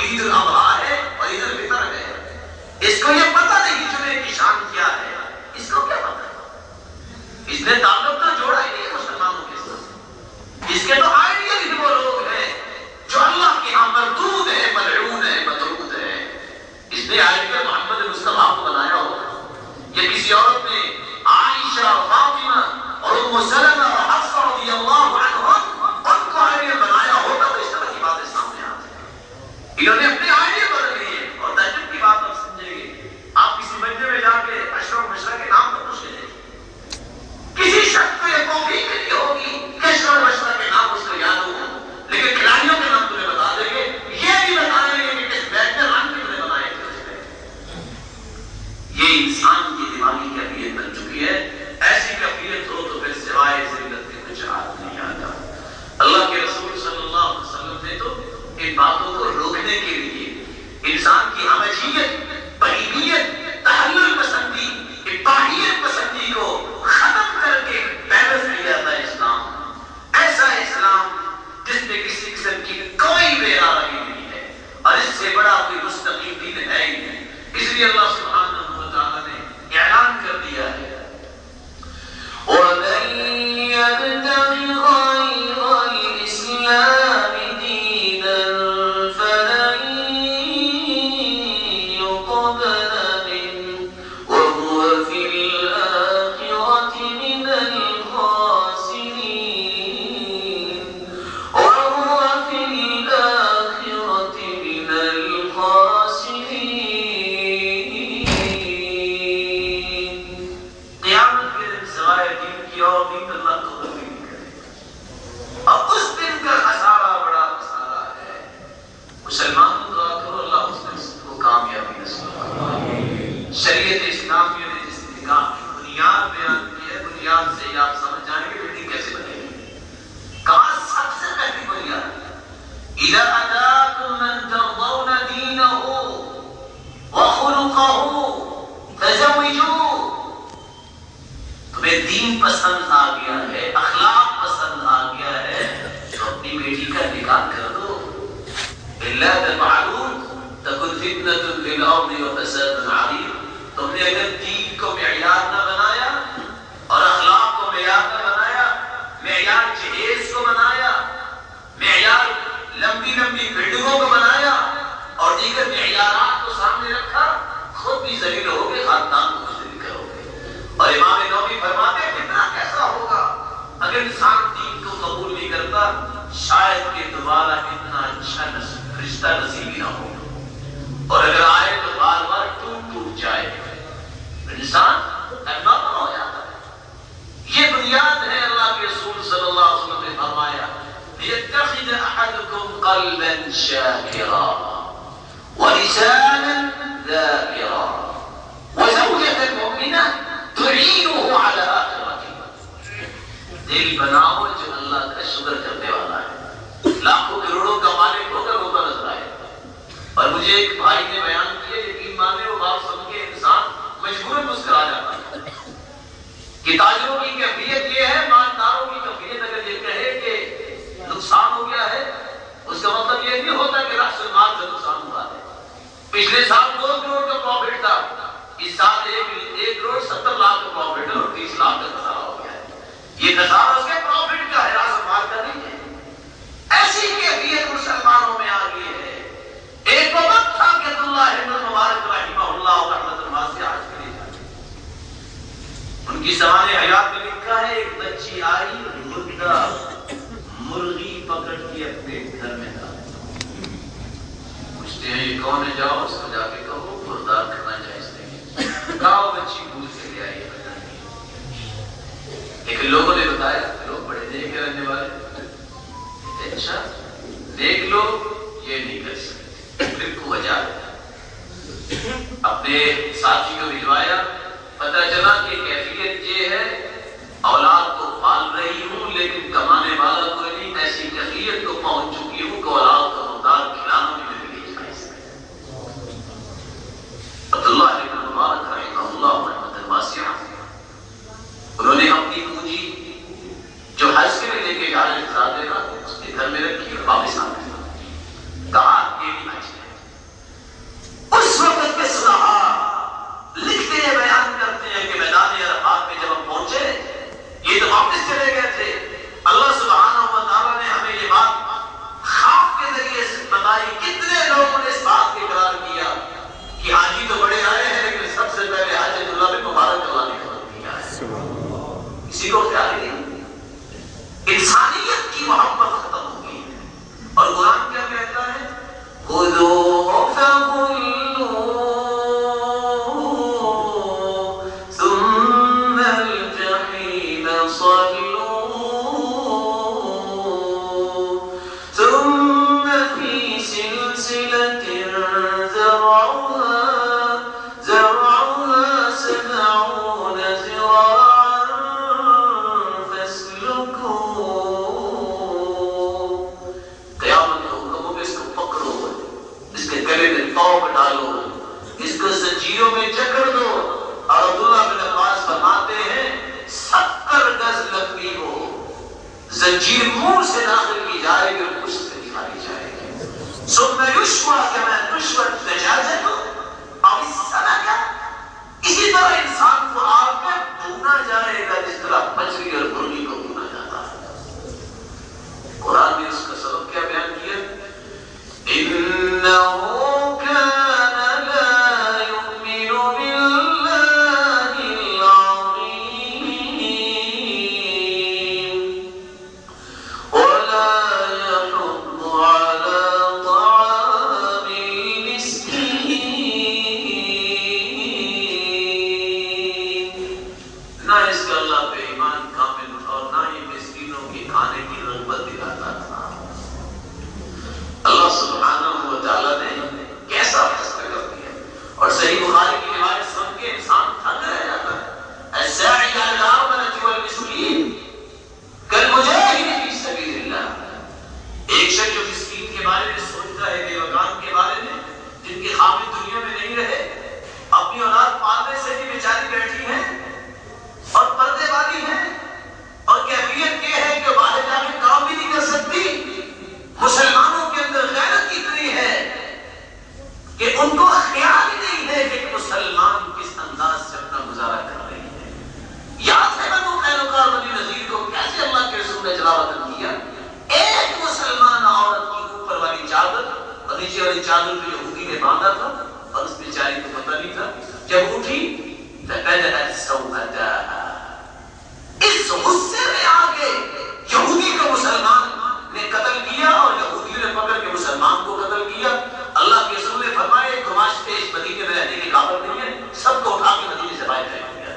عید الاضحیٰ ہے اور عید الفطر ہے، اس کو یہ پتہ نہیں جمعے کی شان کیا ہے، اس کو کیا پتہ ہے؟ اس نے تعلق تو جوڑا ہی نہیں مسلمانوں کے ساتھ، اس کے تو آئیڈیل ہی وہ لوگ ہیں جو اللہ کے ہاں مردود ہے، ملعون ہے، مطرود ہے۔ اس نے آئیڈیل محمد مصطفیٰ کو بنایا ہوگا یا کسی عورت نے عائشہ اور فاطمہ اور ام سلمہ اور حفصہ رضی اللہ عنہم ان کو آئیڈیل بنایا ہوگا تو اس طرح کی باتیں سامنے آتی ہیں۔ انہوں نے اپنے آئیڈیل بدل لیے اور تعجب کی بات آپ سمجھیں گے، آپ کسی مجمع میں جا کے اشرف و مشرف کے نام پر پوچھ لیں، کسی شخص کو یہ توفیق نہیں ہوگی کہ اشرف و مشرف کے نام اس کو یاد ہو، لیکن کھلاڑیوں کے نام تمہیں بتا دیں گے، یہ بھی بتائیں گے کہ کس بیٹ میں رن کتنے بنائے تھے۔ یہ انسان کی دماغی کیفیت بن چکی ہے۔ ایسی کیفیت ہو تو پھر سوائے ذلت کے کچھ ہاتھ نہیں آتا۔ اللہ کے رسول صلی اللہ علیہ وسلم نے تو ان باتوں کو روکنے کے لیے انسان کی ہمجیت، بہیمیت، تحلل پسندی، اباحیت پسندی کو ختم کر کے بیلنس کیا تھا اسلام، ایسا اسلام جس میں کسی قسم کی کوئی بے آرامی نہیں ہے اور اس سے بڑا کوئی مستقیم دین ہے ہی نہیں۔ اس لیے اللہ سبحانہ و تعالیٰ نے اعلان کر دیا ہے وَمَن يَبْتَغِ غَيْرَ الْإِسْلَامِ دِينًا فَلَن يُقْبَلَ مِنْهُ وَهُوَ فِي الْآخِرَةِ مِنَ شریعت اسلامیہ نے جس نکاح کی بنیاد بیان کی ہے، بنیاد سے آپ سمجھ جائیں گے بلڈنگ کیسے بنے گی۔ کہاں سب سے پہلی بنیاد اذا اتاکم من ترضون دینہ وخلقہ فزوجوہ، تمہیں دین پسند آ گیا ہے، اخلاق پسند آ گیا ہے تو اپنی بیٹی کا نکاح کر دو۔ الا تفعلوا تکن فتنة فی الارض وفساد عریض، تم نے اگر دین کو معیار نہ بنایا اور اخلاق کو معیار نہ بنایا، معیار جہیز کو بنایا، معیار لمبی لمبی بلڈنگوں کو بنایا اور دیگر معیارات کو سامنے رکھا، خود بھی ذلیل ہو گے، خاندان کو ذلیل کرو گے۔ اور امام نووی فرماتے ہیں فتنہ کیسا ہوگا اگر انسان دین کو قبول نہیں کرتا، شاید کہ دوبارہ اتنا اچھا رشتہ نصیب ہی نہ ہو، اور اگر آئے تو بار بار ٹوٹ ٹوٹ جائے، انسان نارمل ہو جاتا ہے۔ یہ بنیاد ہے۔ اللہ کے رسول صلی اللہ علیہ وسلم نے فرمایا لِيَتَّخِذَ أَحَدُكُمْ قَلْبًا شَاكِرًا وَلِسَانًا ذَاكِرًا وَزَوْجَةً مُؤْمِنَةً تُعِينُهُ عَلَى آخِرَتِهِ، دل بناؤ جو اللہ کا شکر کرنے والا ہے، لاکھوں کروڑوں کا مالک ہو کر روتا نظر آئے۔ اور مجھے ایک بھائی نے بیان کیا، یقین مانے وہ بات سن کے انسان مجبوراً مسکرا جاتا ہے کہ تاجروں کی کیفیت یہ ہے، مالداروں کی کیفیت اگر یہ کہے کہ نقصان ہو گیا ہے، اس کا مطلب یہ نہیں ہوتا کہ رأس المال کا نقصان ہوا ہے۔ پچھلے سال 2 کروڑ کا پروفٹ تھا، اس سال 1 کروڑ 70 لاکھ کا پروفٹ ہے اور 30 لاکھ کا خسارہ ہو گیا ہے۔ یہ خسارہ اس کے پروفٹ کا ہے، رأس المال کا نہیں ہے۔ ایسی کیفیت مسلمانوں میں آ گئی ہے۔ ایک وقت تھا کہ عبداللہ بن مبارک رحمہ اللہ رحمۃ اللہ سے آج کے لیے جاتے، ان کی سوانح حیات میں لکھا ہے ایک بچی آئی مردہ مرغی پکڑ کے اپنے گھر میں ڈالی، پوچھتے ہیں یہ کون ہے، جاؤ اس کو جا کے کہو مردار کرنا جائز نہیں، کہو بچی پوچھ کے لے آئی۔ لیکن لوگوں نے بتایا، لوگ بڑے نیک رہنے والے، اچھا دیکھ لو یہ نہیں کر سکتے، پھر کو وجہ اپنے ساتھی کو بھجوایا، پتہ چلا کہ کیفیت یہ ہے اولاد کو پال رہی ہوں لیکن کمانے والا کوئی نہیں، ایسی کیفیت کو پہنچ چکی ہوں کہ اولاد کو مقدار کھلانا بھی میرے لیے جائز ہے۔ عبداللہ بن مبارک رحمہ اللہ رحمۃ واسعہ، انہوں نے اپنی پونجی جو حج کے لیے لے کے جا رہے تھے اس کے گھر میں رکھی اور واپس آ گئے، کہا یہ بھی حج ہے، زرعها 70 ذراعا فاسلكوه. قیامت کے حکموں میں اس کو پکڑو، اس کے گلے میں توق ڈالو، اس کو زنجیروں میں جکڑ دو. اور عبداللہ بن عباس فرماتے ہیں 70 گز لمبی ہو، زنجیر منہ سے داخل کی جائے گی اور پشت سے نکالی جائے گی. ثم یشویٰ کما تشوی الدجاجۃ او السمک. اسی طرح انسان کو آگ میں بھونا جائے گا جس طرح مچھلی اور مرغی کو بھونا جاتا ہے. قرآن نے اس کا سبب کیا بیان کیا؟ انہ کان لا یؤمن باللہ العظیم ولا یحض علی طعام المسکین. نہ اس کا اللہ پہ ایمان کامل اور نہ ہی مسکینوں کے کھانے کی رغبت دلاتا تھا. اللہ سبحانہ و تعالیٰ نے کیسا فیصلہ کر دیا. اور صحیح بخاری کی روایت سن کے انسان تھک رہ جاتا ہے. الساعی علی الارملۃ والمسکین کالمجاہد فی سبیل اللہ. ایک شخص جو مسکین کے بارے میں سوچتا ہے، بے مکان کے بارے میں، جن کی خامی دنیا میں نہیں رہے، اپنی اولاد پالنے سے بھی بیچاری بیٹھی ہیں اور پردے والی ہیں اور کیفیت یہ ہے کہ باہر جا کے کام بھی نہیں کر سکتی. مسلمانوں کے اندر غیرت اتنی ہے کہ ان کو خیال ہی نہیں ہے کہ مسلمان کس انداز سے اپنا گزارا کر رہے ہیں. یاد ہے بنو قینقاع اور بنی نذیر کو کیسے اللہ کے رسول نے جلاوطن کیا. ایک مسلمان عورت کی اوپر والی چادر اور نیچے والی چادر کو یہودی نے باندھا تھا اور اس بیچاری کو پتہ نہیں تھا. جب اٹھی فَبَدَأَتْ سَوْءَتَهَا. اس غصے میں آگے یہودی کو مسلمان نے قتل کیا اور یہودیوں نے پکڑ کے مسلمان کو قتل کیا. اللہ کے رسول نے فرمایا گماشتے اس مدینے میں رہنے کے قابل نہیں ہے، سب کو اٹھا کے مدینے سے باہر پھینک دیا.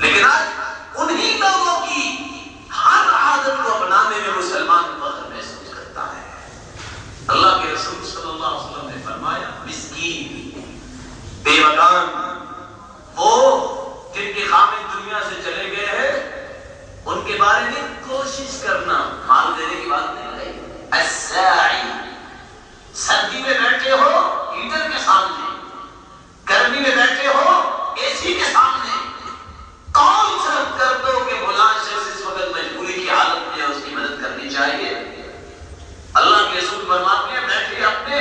لیکن آج انہی لوگوں کی ہر عادت کو اپنانے میں مسلمان فخر محسوس کرتا ہے. اللہ کے رسول صلی اللہ علیہ وسلم نے فرمایا مسکین، بے مکان، وہ جن کے خامد دنیا سے چلے گئے ہیں، ان کے بارے میں کوشش کرنا. مال دینے کی بات نہیں رہی. الساعی، سردی میں بیٹھے ہو ہیٹر کے سامنے، گرمی میں بیٹھے ہو اے سی کے سامنے، کال صرف کر دو کہ فلاں شخص اس وقت مجبوری کی حالت میں ہے، اس کی مدد کرنی چاہیے. اللہ کے رسول فرماتے ہیں بیٹھے اپنے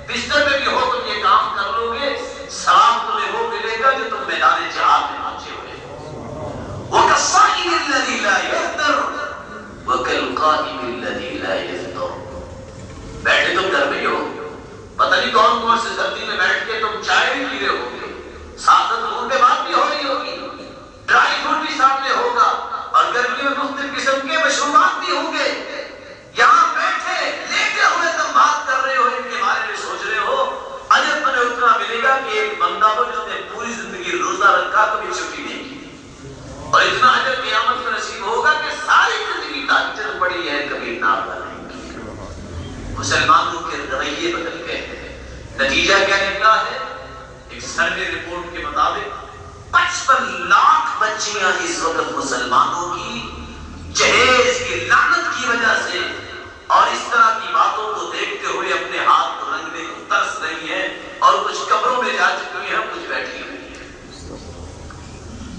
بستر میں بھی ہو تم یہ کام کر لو گے، ثواب تمہیں وہ ملے گا جو تم میدان جہاد میں پہنچے ہوئے ہو. وَكَالصَّائِمِ الَّذِي لَا يَفْطِرُ وَكَالْقَائِمِ الَّذِي لَا يَفْطِرُ. بیٹھے تم گھر میں ہی ہو، پتہ نہیں کون کون سے سردی میں بیٹھ کے تم چائے بھی پی رہے ہو گے، ساتھ ساتھ روڈ پہ بات بھی ہو رہی ہوگی، ڈرائی فروٹ بھی سامنے ہوگا اور گرمی میں مختلف قسم کے مشروبات بھی ہوں گے. یہاں بیٹھے لیٹے ہوئے تم بات کر رہے ہو، ان کے بارے میں سوچ رہے ہو. اجر تمہیں اتنا ملے گا کہ ایک بندہ ہو جس نے پوری زندگی روزہ رکھا کبھی چھٹی نہیں کی، اور اتنا اجر قیامت میں نصیب ہوگا کہ ساری زندگی تہجد پڑی ہے کبھی نافلہ نہیں کی. مسلمانوں کے رویے بدل گئے ہیں. نتیجہ کیا نکلا ہے؟ ایک سروے رپورٹ کے مطابق 55 لاکھ بچیاں اس وقت مسلمانوں کی جہیز کی لعنت کی وجہ سے اور اس طرح کی باتوں کو دیکھتے ہوئے اپنے ہاتھ کو رنگنے کو ترس رہی ہیں، اور کچھ قبروں میں جا چکی ہیں، کچھ بیٹھی ہوئی ہیں.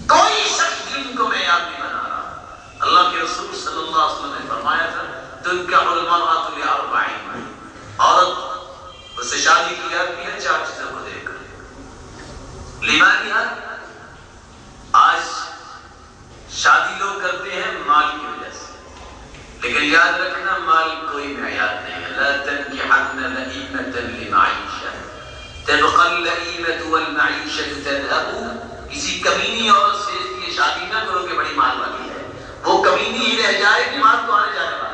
کوئی شخص دین کو معیار نہیں بنا رہا. اللہ کے رسول صلی اللہ علیہ وسلم نے فرمایا تھا تنکح المرأة لأربعین. عورت اس سے شادی کی جاتی ہے 4 چیزوں کو دیکھ کر. لیمانیہ، آج شادی لوگ کرتے ہیں مال کی وجہ سے، لیکن یاد رکھنا مال کوئی معیار نہیں ہے. لا تنکحن لئیمة لمعیشہ تبقى اللئیمة والمعیشة تذهب. کسی کمینی عورت سے اس لیے شادی نہ کرو کہ بڑی مال والی ہے، وہ کمینی ہی رہ جائے گی، مال تو آنے جانے والا.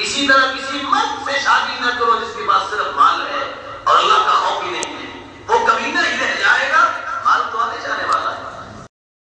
اسی طرح کسی مرد سے شادی نہ کرو جس کے پاس صرف مال ہے اور اللہ کا خوف ہی نہیں ہے، وہ کمینہ ہی